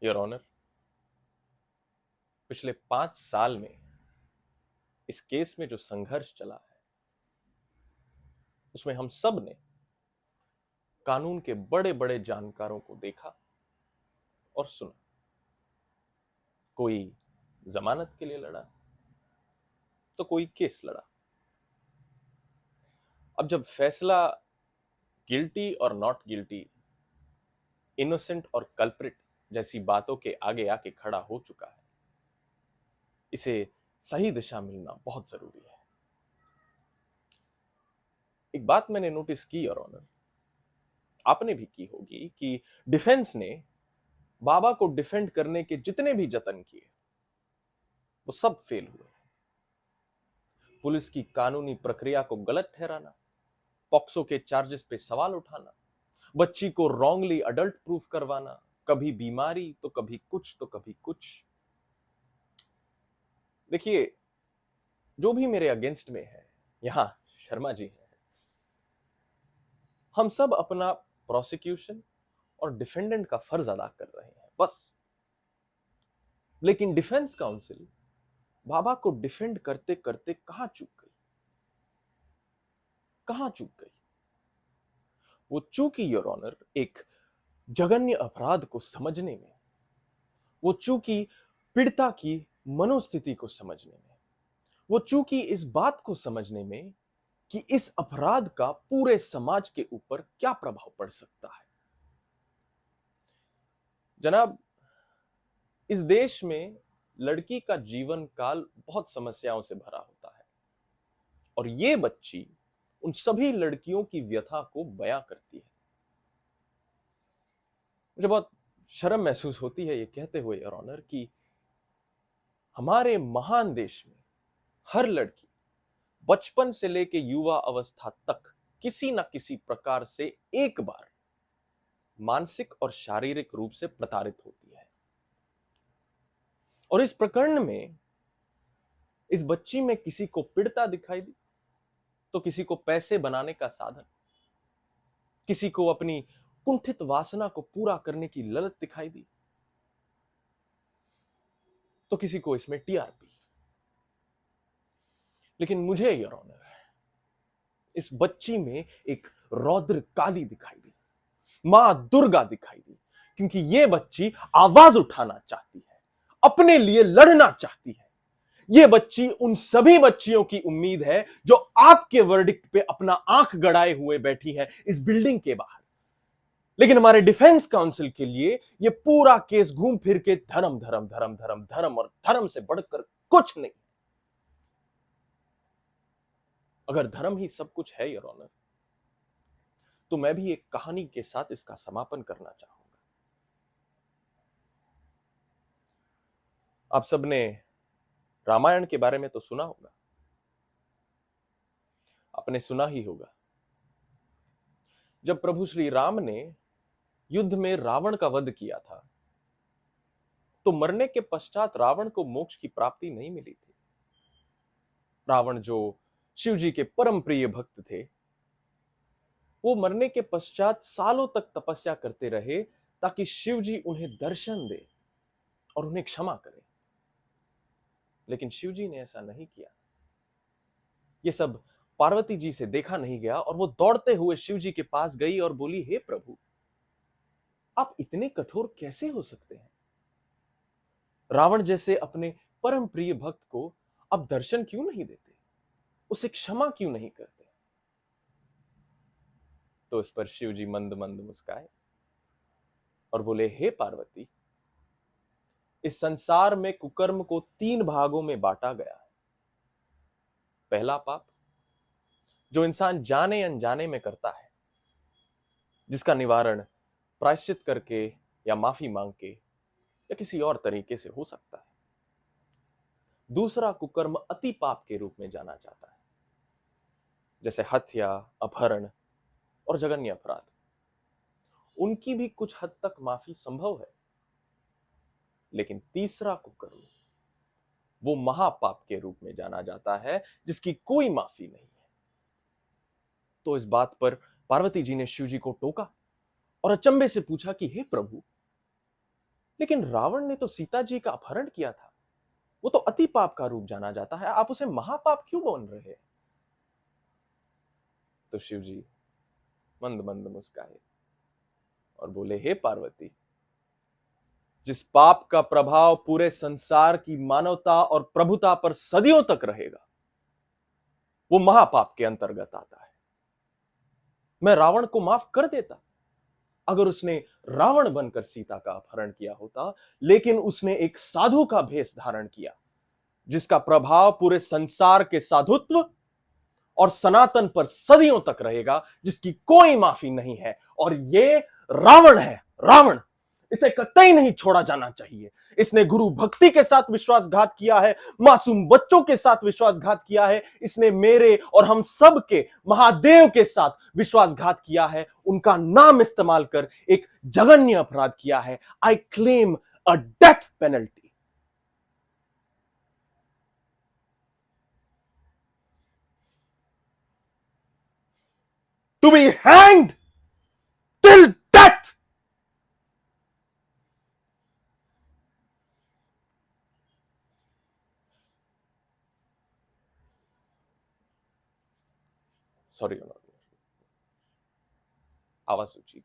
Your honour, पिछले 5 साल में इस केस में जो संघर्ष चला है उसमें हम सब ने कानून के बड़े बड़े जानकारों को देखा और सुना। कोई जमानत के लिए लड़ा तो कोई केस लड़ा। अब जब फैसला गिल्टी और नॉट गिल्टी, इनोसेंट और कल्प्रिट जैसी बातों के आगे आके खड़ा हो चुका है, इसे सही दिशा मिलना बहुत जरूरी है। एक बात मैंने नोटिस की योर ऑनर, आपने भी की होगी, कि डिफेंस ने बाबा को डिफेंड करने के जितने भी जतन किए वो सब फेल हुए। पुलिस की कानूनी प्रक्रिया को गलत ठहराना, पॉक्सो के चार्जेस पे सवाल उठाना, बच्ची को रॉन्गली अडल्ट प्रूफ करवाना, कभी बीमारी तो कभी कुछ तो कभी कुछ। देखिए, जो भी मेरे अगेंस्ट में है, यहां शर्मा जी हैं, हम सब अपना प्रोसिक्यूशन और डिफेंडेंट का फर्ज अदा कर रहे हैं बस। लेकिन डिफेंस काउंसिल बाबा को डिफेंड करते करते कहां चूक गई, कहां चूक गई? वो चूकी योर ऑनर एक जघन्य अपराध को समझने में, वो चूकी पीड़िता की मनोस्थिति को समझने में, वो चूकी इस बात को समझने में कि इस अपराध का पूरे समाज के ऊपर क्या प्रभाव पड़ सकता है। जनाब, इस देश में लड़की का जीवन काल बहुत समस्याओं से भरा होता है और ये बच्ची उन सभी लड़कियों की व्यथा को बयां करती है। मुझे बहुत शर्म महसूस होती है ये कहते हुए योर ऑनर कि हमारे महान देश में हर लड़की बचपन से लेकर युवा अवस्था तक किसी ना किसी प्रकार से एक बार मानसिक और शारीरिक रूप से प्रताड़ित होती है। और इस प्रकरण में इस बच्ची में किसी को पीड़िता दिखाई दी तो किसी को पैसे बनाने का साधन, किसी को अपनी कुंठित वासना को पूरा करने की ललक दिखाई दी, तो किसी को इसमें टीआरपी। लेकिन मुझे योर ऑनर इस बच्ची में एक रौद्र काली दिखाई दी, मां दुर्गा दिखाई दी, क्योंकि ये बच्ची आवाज उठाना चाहती है, अपने लिए लड़ना चाहती है। ये बच्ची उन सभी बच्चियों की उम्मीद है जो आपके वर्डिक्ट पे अपना आंख गड़ाए हुए बैठी है इस बिल्डिंग के बाहर। लेकिन हमारे डिफेंस काउंसिल के लिए ये पूरा केस घूम फिर के धर्म धर्म धर्म धर्म धर्म और धर्म से बढ़कर कुछ नहीं। अगर धर्म ही सब कुछ है योर ऑनर, तो मैं भी एक कहानी के साथ इसका समापन करना चाहूंगा। आप सबने रामायण के बारे में तो सुना होगा, आपने सुना ही होगा जब प्रभु श्री राम ने युद्ध में रावण का वध किया था तो मरने के पश्चात रावण को मोक्ष की प्राप्ति नहीं मिली थी। रावण जो शिव जी के परम प्रिय भक्त थे, वो मरने के पश्चात सालों तक तपस्या करते रहे ताकि शिव जी उन्हें दर्शन दे और उन्हें क्षमा करें। लेकिन शिव जी ने ऐसा नहीं किया। ये सब पार्वती जी से देखा नहीं गया और वो दौड़ते हुए शिव जी के पास गई और बोली, हे प्रभु, आप इतने कठोर कैसे हो सकते हैं? रावण जैसे अपने परम प्रिय भक्त को आप दर्शन क्यों नहीं देते, उसे क्षमा क्यों नहीं करते? तो इस पर शिव जी मंद मंद मुस्काए और बोले, हे पार्वती, इस संसार में कुकर्म को 3 भागों में बांटा गया है। पहला पाप जो इंसान जाने अनजाने में करता है, जिसका निवारण प्रायश्चित करके या माफी मांग के या किसी और तरीके से हो सकता है। दूसरा कुकर्म अति पाप के रूप में जाना जाता है, जैसे हत्या, अपहरण और जघन्य अपराध। उनकी भी कुछ हद तक माफी संभव है। लेकिन तीसरा कुकर्म वो महापाप के रूप में जाना जाता है, जिसकी कोई माफी नहीं है। तो इस बात पर पार्वती जी ने शिव जी को टोका और अचंभे से पूछा कि हे प्रभु, लेकिन रावण ने तो सीता जी का अपहरण किया था, वो तो अति पाप का रूप जाना जाता है, आप उसे महापाप क्यों बोल रहे हैं? तो शिव जी मंद मंद मुस्काए और बोले, हे पार्वती, जिस पाप का प्रभाव पूरे संसार की मानवता और प्रभुता पर सदियों तक रहेगा, वो महापाप के अंतर्गत आता है। मैं रावण को माफ कर देता अगर उसने रावण बनकर सीता का अपहरण किया होता, लेकिन उसने एक साधु का भेष धारण किया, जिसका प्रभाव पूरे संसार के साधुत्व और सनातन पर सदियों तक रहेगा, जिसकी कोई माफी नहीं है। और ये रावण है, रावण। इसे कतई नहीं छोड़ा जाना चाहिए। इसने गुरु भक्ति के साथ विश्वासघात किया है, मासूम बच्चों के साथ विश्वासघात किया है, इसने मेरे और हम सब के महादेव के साथ विश्वासघात किया है, उनका नाम इस्तेमाल कर एक जघन्य अपराध किया है। I claim a death penalty. To be hanged till death. Sorry, आवाज सूची।